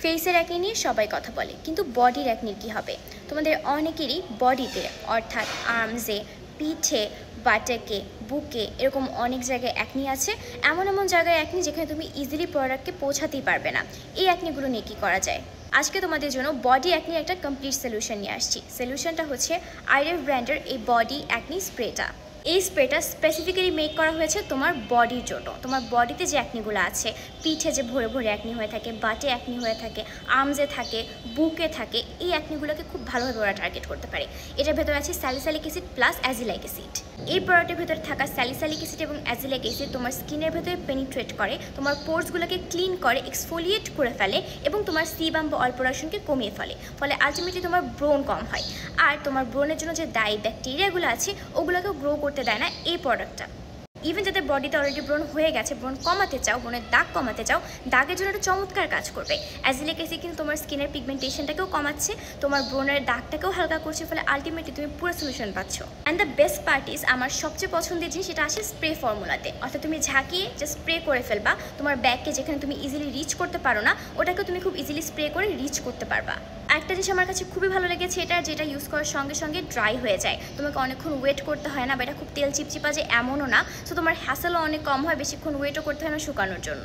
ফেসের অ্যাকনি নিয়ে সবাই কথা বলে, কিন্তু বডির অ্যাকনির কী হবে? তোমাদের অনেকেরই বডিতে অর্থাৎ আর্মসে, পিঠে, বাটাকে, বুকে এরকম অনেক জায়গায় অ্যাকনি আছে। এমন এমন জায়গায় অ্যাকনি যেখানে তুমি ইজিলি প্রোডাক্টকে পৌঁছাতেই পারবে না। এই অ্যাকনিগুলো নিয়ে কী করা যায়? আজকে তোমাদের জন্য বডি অ্যাকনির একটা কমপ্লিট সলিউশন নিয়ে আসছি। সলিউশনটা হচ্ছে আইরেভ ব্র্যান্ডের এই বডি অ্যাকনি স্প্রেটা। এই স্প্রেটা স্পেসিফিক্যালি মেক করা হয়েছে তোমার বডির জন্য। তোমার বডিতে যে অ্যাকনিগুলো আছে, পিঠে যে ভরে ভরে অ্যাকনি হয়ে থাকে, বাটে অ্যাকনি হয়ে থাকে, আর্মসে থাকে, বুকে থাকে, এই অ্যাকনিগুলোকে খুব ভালোভাবে ওরা টার্গেট করতে পারে। এটার ভেতরে আছে স্যালিসাইলিক অ্যাসিড প্লাস অ্যাজিলিক অ্যাসিড। এই প্রোডাক্টের ভেতরে থাকা স্যালিসাইলিক অ্যাসিড এবং অ্যাজিলিক অ্যাসিড তোমার স্কিনের ভেতরে পেনিট্রেট করে, তোমার পোর্সগুলোকে ক্লিন করে, এক্সফোলিয়েট করে ফেলে এবং তোমার সিবাম বা অয়েল প্রোডাকশনকে কমিয়ে ফেলে। ফলে আলটিমেটলি তোমার ব্রণ কম হয়। আর তোমার ব্রণের জন্য যে দায়ী ব্যাকটেরিয়াগুলো আছে ওগুলোকেও গ্রো করতে দেয় না এই প্রোডাক্টটা। ইভেন যাদের বডিতে অলরেডি ব্রণ হয়ে গেছে, ব্রণ কমাতে চাও, ব্রণের দাগ কমাতে চাও, দাগের জন্য একটা চমৎকার কাজ করবে। অ্যাজিলিক অ্যাসিড কিন্তু তোমার স্কিনের পিগমেন্টেশনটাকেও কমাচ্ছে, তোমার ব্রণের দাগটাকেও হালকা করছে, ফলে আলটিমেটলি তুমি পুরো সলিউশন পাচ্ছ। And the best part is, আমার সবচেয়ে পছন্দের জিনিস সেটা আসে স্প্রে ফর্মুলাতে। অর্থাৎ তুমি ঝাঁকিয়ে যে স্প্রে করে ফেলবা, তোমার ব্যাগকে যেখানে তুমি ইজিলি রিচ করতে পারো না ওটাকে তুমি খুব ইজিলি স্প্রে করে রিচ করতে পারবা। একটা জিনিস আমার কাছে খুবই ভালো লেগেছে এটা, যেটা ইউজ করার সঙ্গে সঙ্গে ড্রাই হয়ে যায়, তোমাকে অনেকক্ষণ ওয়েট করতে হয় না, বা এটা খুব তেল চিপচিপা যে এমনও না। সো তোমার হ্যাসেলও অনেক কম হয়, বেশিক্ষণ ওয়েটও করতে হয় না শুকানোর জন্য।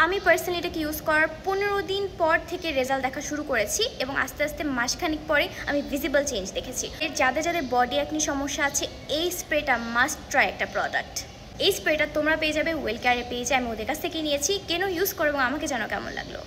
আমি পার্সোনালি এটাকে ইউজ করার 15 দিন পর থেকে রেজাল্ট দেখা শুরু করেছি এবং আস্তে আস্তে মাসখানিক পরে আমি ভিজিবল চেঞ্জ দেখেছি। যাদের যাদের বডি অ্যাকনি সমস্যা আছে, এই স্প্রেটা মাস্ট ট্রাই একটা প্রোডাক্ট। এই স্প্রেটা তোমরা পেয়ে যাবে ওয়েল কেয়ারে, পেয়ে যাবে, আমি ওদের কাছ থেকে নিয়েছি। কেন ইউজ করো এবং আমাকে জানো কেমন লাগলো।